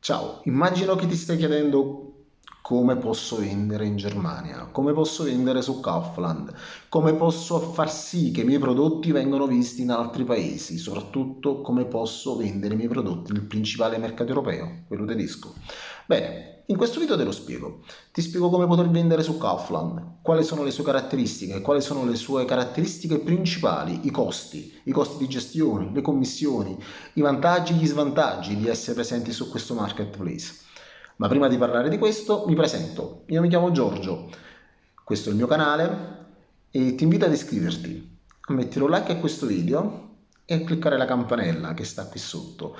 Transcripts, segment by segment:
Ciao, immagino che ti stai chiedendo come posso vendere in Germania, come posso vendere su Kaufland, come posso far sì che i miei prodotti vengano visti in altri paesi, soprattutto come posso vendere i miei prodotti nel principale mercato europeo, quello tedesco. Bene, in questo video te lo spiego. Ti spiego come poter vendere su Kaufland, quali sono le sue caratteristiche, quali sono le sue caratteristiche principali, i costi di gestione, le commissioni, i vantaggi e gli svantaggi di essere presenti su questo marketplace. Ma prima di parlare di questo mi presento, io mi chiamo Giorgio, questo è il mio canale e ti invito ad iscriverti, a mettere un like a questo video e a cliccare la campanella che sta qui sotto.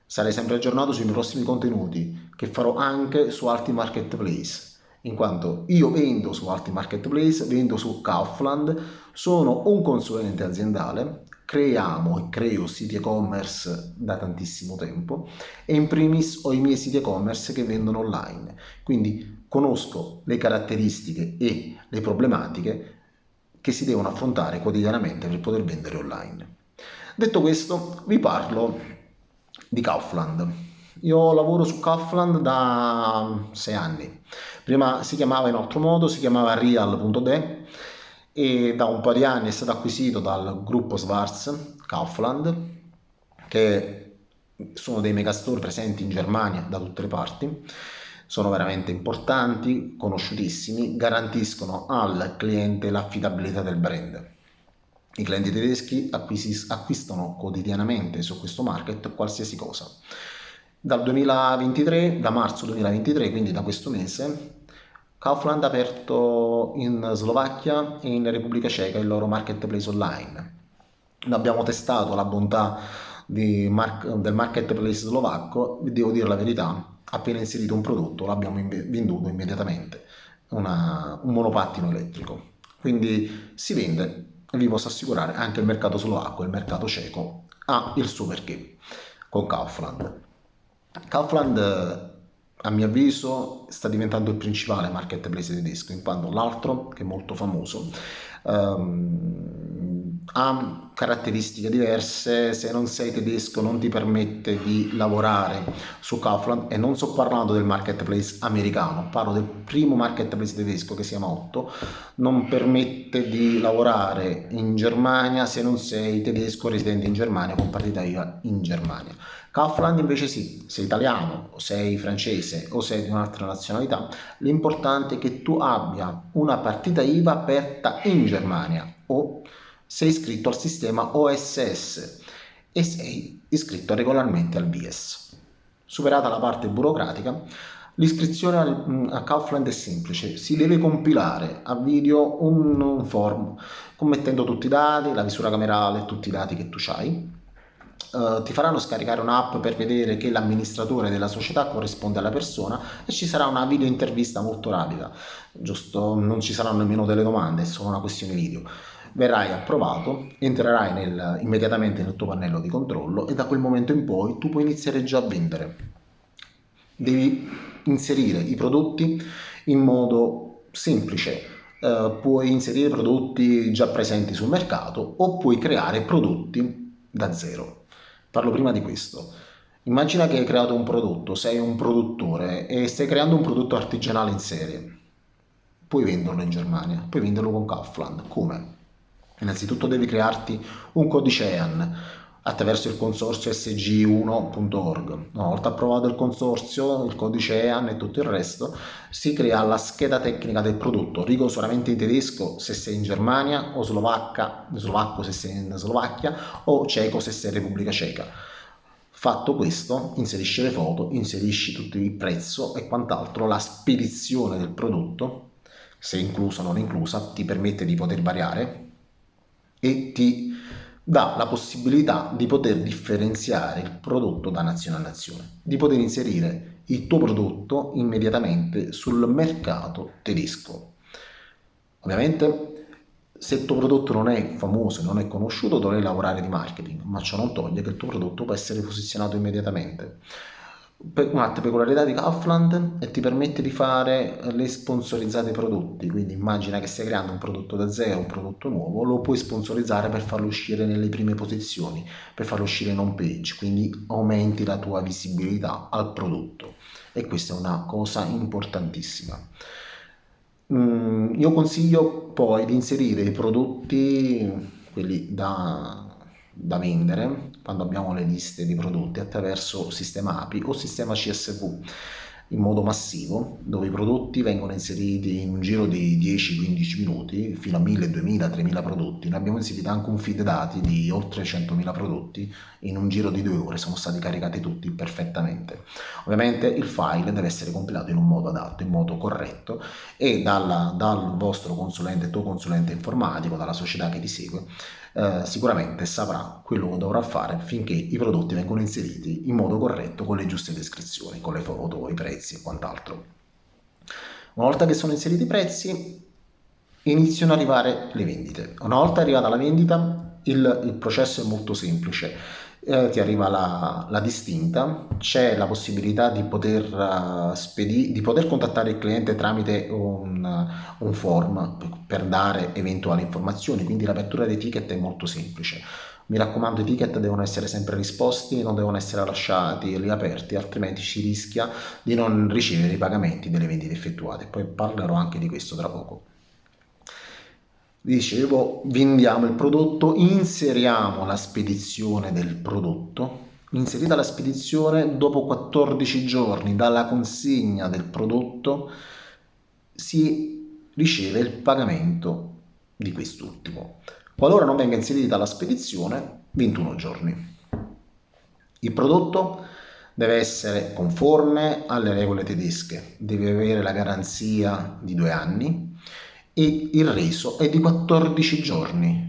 Sarai sempre aggiornato sui miei prossimi contenuti che farò anche su altri marketplace, in quanto io vendo su altri marketplace, vendo su Kaufland, sono un consulente aziendale, creiamo e creo siti e-commerce da tantissimo tempo e in primis ho i miei siti e-commerce che vendono online, quindi conosco le caratteristiche e le problematiche che si devono affrontare quotidianamente per poter vendere online. Detto questo, vi parlo di Kaufland. Io lavoro su Kaufland da 6 anni. Prima si chiamava in altro modo, si chiamava Real.de e da un po' di anni è stato acquisito dal gruppo Schwarz Kaufland, che sono dei megastore presenti in Germania da tutte le parti. Sono veramente importanti, conosciutissimi, garantiscono al cliente l'affidabilità del brand. I clienti tedeschi acquistano quotidianamente su questo market qualsiasi cosa. Dal 2023, da marzo 2023, quindi da questo mese, Kaufland ha aperto in Slovacchia e in Repubblica Ceca il loro marketplace online. Noi abbiamo testato la bontà del marketplace slovacco, devo dire la verità, appena inserito un prodotto l'abbiamo venduto immediatamente, un monopattino elettrico. Quindi si vende e vi posso assicurare anche il mercato slovacco e il mercato ceco ha il suo perché con Kaufland. Kaufland a mio avviso sta diventando il principale marketplace tedesco, in quanto l'altro, che è molto famoso, ha caratteristiche diverse. Se non sei tedesco non ti permette di lavorare su Kaufland, e non sto parlando del marketplace americano, parlo del primo marketplace tedesco che si chiama Otto. Non permette di lavorare in Germania se non sei tedesco residente in Germania con partita IVA in Germania. Kaufland invece sì, sei italiano o sei francese o sei di un'altra nazionalità, l'importante è che tu abbia una partita IVA aperta in Germania o sei iscritto al sistema OSS e sei iscritto regolarmente al BIES. Superata la parte burocratica, l'iscrizione a Kaufland è semplice, si deve compilare a video un form commettendo tutti i dati, la misura camerale, tutti i dati che tu hai. Ti faranno scaricare un'app per vedere che l'amministratore della società corrisponde alla persona e ci sarà una video intervista molto rapida, giusto? Non ci saranno nemmeno delle domande, è solo una questione video. Verrai approvato, entrerai immediatamente nel tuo pannello di controllo e da quel momento in poi tu puoi iniziare già a vendere. Devi inserire i prodotti in modo semplice. Puoi inserire prodotti già presenti sul mercato o puoi creare prodotti da zero. Parlo prima di questo. Immagina che hai creato un prodotto, sei un produttore e stai creando un prodotto artigianale in serie. Puoi venderlo in Germania, puoi venderlo con Kaufland. Come? Innanzitutto devi crearti un codice EAN attraverso il consorzio sg1.org. Una volta approvato il consorzio, il codice EAN e tutto il resto, si crea la scheda tecnica del prodotto, rigo solamente in tedesco se sei in Germania, o slovacco se sei in Slovacchia, o ceco se sei in Repubblica Ceca. Fatto questo, inserisci le foto, inserisci tutto il prezzo e quant'altro, la spedizione del prodotto, se inclusa o non inclusa, ti permette di poter variare e ti dà la possibilità di poter differenziare il prodotto da nazione a nazione, di poter inserire il tuo prodotto immediatamente sul mercato tedesco. Ovviamente se il tuo prodotto non è famoso, non è conosciuto, dovrai lavorare di marketing, ma ciò non toglie che il tuo prodotto può essere posizionato immediatamente. Un'altra peculiarità di Kaufland è ti permette di fare le sponsorizzate prodotti, quindi immagina che stai creando un prodotto da zero, un prodotto nuovo, lo puoi sponsorizzare per farlo uscire nelle prime posizioni, per farlo uscire in home page, quindi aumenti la tua visibilità al prodotto e questa è una cosa importantissima. Io consiglio poi di inserire i prodotti, quelli da vendere, quando abbiamo le liste di prodotti attraverso sistema API o sistema CSV in modo massivo, dove i prodotti vengono inseriti in un giro di 10-15 minuti, fino a 1000, 2000, 3000 prodotti. Noi abbiamo inserito anche un feed dati di oltre 100.000 prodotti, in un giro di 2 ore sono stati caricati tutti perfettamente. Ovviamente il file deve essere compilato in un modo adatto, in modo corretto, e dal vostro consulente, tuo consulente informatico, dalla società che ti segue, sicuramente saprà quello che dovrà fare finché i prodotti vengono inseriti in modo corretto con le giuste descrizioni, con le foto, i prezzi e quant'altro. Una volta che sono inseriti i prezzi, iniziano ad arrivare le vendite. Una volta arrivata la vendita, il processo è molto semplice. Ti arriva la distinta, c'è la possibilità di di poter contattare il cliente tramite un form per dare eventuali informazioni, quindi l'apertura dei ticket è molto semplice. Mi raccomando, i ticket devono essere sempre risposti, non devono essere lasciati lì aperti, altrimenti si rischia di non ricevere i pagamenti delle vendite effettuate. Poi parlerò anche di questo tra poco. Dicevo, vendiamo il prodotto, inseriamo la spedizione del prodotto. Inserita la spedizione, dopo 14 giorni dalla consegna del prodotto si riceve il pagamento di quest'ultimo. Qualora non venga inserita la spedizione, 21 giorni. Il prodotto deve essere conforme alle regole tedesche, deve avere la garanzia di 2 anni e il reso è di 14 giorni.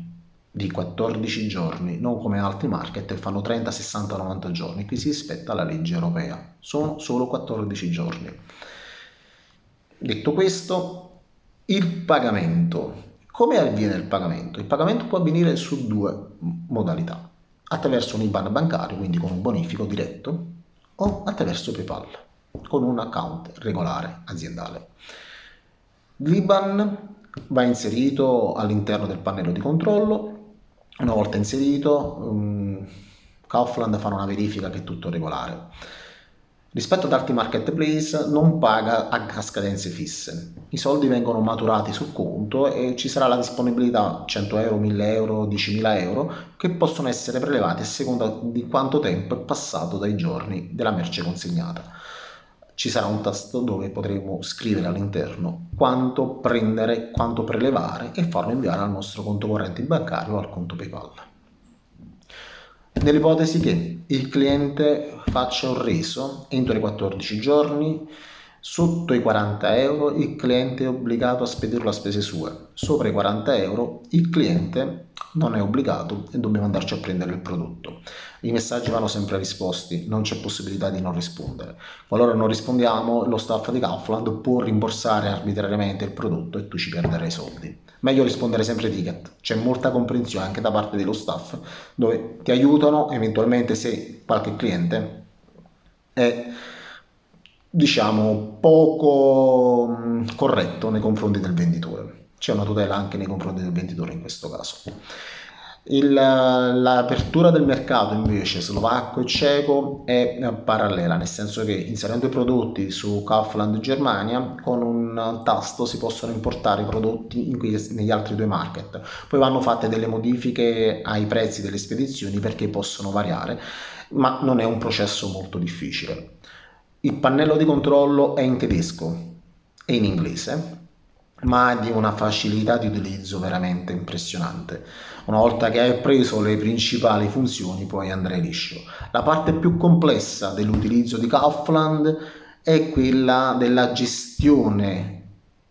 Di 14 giorni, non come altri market che fanno 30, 60, 90 giorni. Qui si rispetta la legge europea, sono solo 14 giorni. Detto questo, il pagamento. Come avviene il pagamento? Il pagamento può avvenire su 2 modalità: attraverso un IBAN bancario, quindi con un bonifico diretto, o attraverso PayPal, con un account regolare aziendale. L'IBAN va inserito all'interno del pannello di controllo. Una volta inserito, Kaufland farà una verifica che è tutto regolare. Rispetto ad altri marketplace non paga a scadenze fisse, i soldi vengono maturati sul conto e ci sarà la disponibilità 100 euro, 1000 euro, 10.000 euro che possono essere prelevati a seconda di quanto tempo è passato dai giorni della merce consegnata. Ci sarà un tasto dove potremo scrivere all'interno quanto prendere, quanto prelevare e farlo inviare al nostro conto corrente bancario o al conto PayPal. Nell'ipotesi che il cliente faccia un reso entro i 14 giorni, sotto i 40 euro il cliente è obbligato a spedirlo a spese sue, sopra i 40 euro il cliente non è obbligato e dobbiamo andarci a prendere il prodotto. I messaggi vanno sempre risposti, non c'è possibilità di non rispondere. Qualora non rispondiamo, lo staff di Kaufland può rimborsare arbitrariamente il prodotto e tu ci perderai i soldi. Meglio rispondere sempre ticket, c'è molta comprensione anche da parte dello staff dove ti aiutano eventualmente se qualche cliente è diciamo poco corretto nei confronti del venditore. C'è una tutela anche nei confronti del venditore in questo caso. L'apertura del mercato invece slovacco e ceco è parallela, nel senso che inserendo i prodotti su Kaufland Germania con un tasto si possono importare i prodotti negli altri 2 market. Poi vanno fatte delle modifiche ai prezzi delle spedizioni perché possono variare, ma non è un processo molto difficile. Il pannello di controllo è in tedesco e in inglese, ma di una facilità di utilizzo veramente impressionante. Una volta che hai preso le principali funzioni poi andrai liscio. La parte più complessa dell'utilizzo di Kaufland è quella della gestione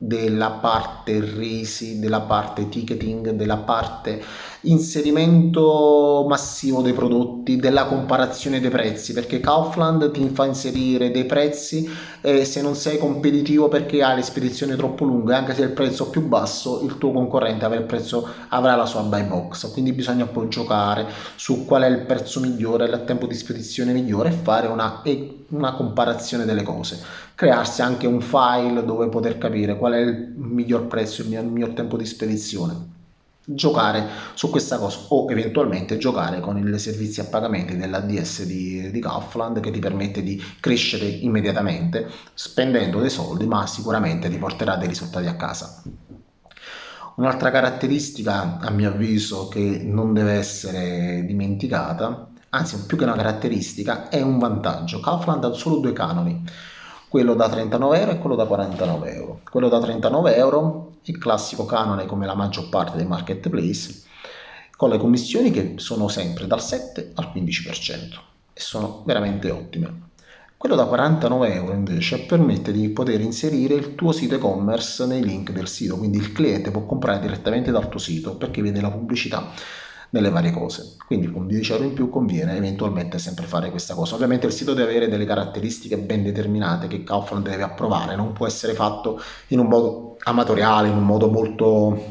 della parte resi, della parte ticketing, della parte inserimento massivo dei prodotti, della comparazione dei prezzi, perché Kaufland ti fa inserire dei prezzi e se non sei competitivo perché hai le spedizioni troppo lunghe, anche se il prezzo è più basso, il tuo concorrente avrà la sua buy box, quindi bisogna poi giocare su qual è il prezzo migliore, il tempo di spedizione migliore e fare una comparazione delle cose, crearsi anche un file dove poter capire qual è il miglior prezzo, il miglior tempo di spedizione, giocare su questa cosa o eventualmente giocare con i servizi a pagamenti dell'ADS di Kaufland, che ti permette di crescere immediatamente spendendo dei soldi, ma sicuramente ti porterà dei risultati a casa. Un'altra caratteristica, a mio avviso, che non deve essere dimenticata, anzi più che una caratteristica, è un vantaggio. Kaufland ha solo due canoni, quello da 39 euro e quello da 49 euro. Quello da 39 euro, il classico canone come la maggior parte dei marketplace, con le commissioni che sono sempre dal 7 al 15% e sono veramente ottime. Quello da 49 euro invece permette di poter inserire il tuo sito e-commerce nei link del sito, quindi il cliente può comprare direttamente dal tuo sito perché vede la pubblicità nelle varie cose. Quindi con 10 euro in più conviene eventualmente sempre fare questa cosa. Ovviamente il sito deve avere delle caratteristiche ben determinate che Kaufland deve approvare, non può essere fatto in un modo amatoriale, in un modo molto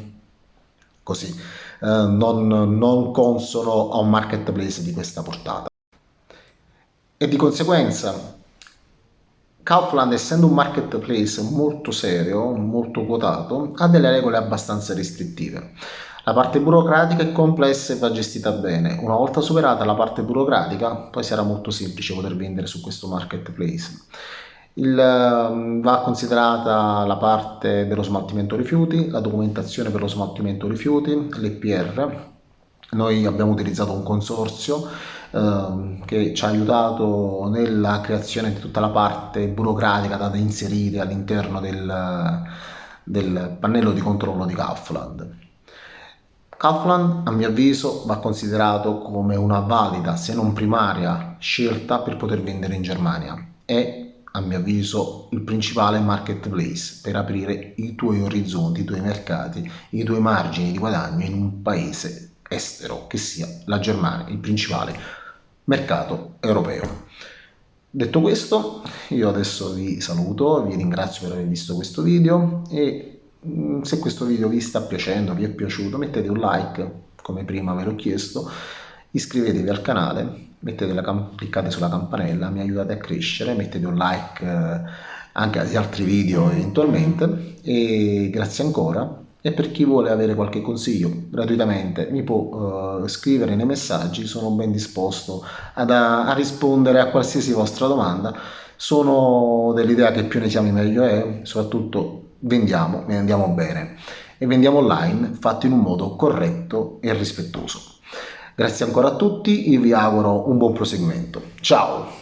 così, non consono a un marketplace di questa portata. E di conseguenza Kaufland, essendo un marketplace molto serio, molto quotato, ha delle regole abbastanza restrittive. La parte burocratica è complessa e va gestita bene. Una volta superata la parte burocratica, poi sarà molto semplice poter vendere su questo marketplace. Va considerata la parte dello smaltimento rifiuti, la documentazione per lo smaltimento rifiuti, l'EPR. Noi abbiamo utilizzato un consorzio che ci ha aiutato nella creazione di tutta la parte burocratica da inserire all'interno del pannello di controllo di Kaufland. Kaufland, a mio avviso, va considerato come una valida, se non primaria, scelta per poter vendere in Germania. È, a mio avviso, il principale marketplace per aprire i tuoi orizzonti, i tuoi mercati, i tuoi margini di guadagno in un paese estero, che sia la Germania, il principale mercato europeo. Detto questo, io adesso vi saluto, vi ringrazio per aver visto questo video e se questo video vi sta piacendo, vi è piaciuto, mettete un like, come prima ve l'ho chiesto, iscrivetevi al canale, cliccate sulla campanella, mi aiutate a crescere, mettete un like anche agli altri video eventualmente e grazie ancora. E per chi vuole avere qualche consiglio gratuitamente mi può scrivere nei messaggi, sono ben disposto a rispondere a qualsiasi vostra domanda. Sono dell'idea che più ne siamo meglio è, soprattutto vendiamo bene e vendiamo online fatto in un modo corretto e rispettoso. Grazie ancora a tutti e vi auguro un buon proseguimento. Ciao!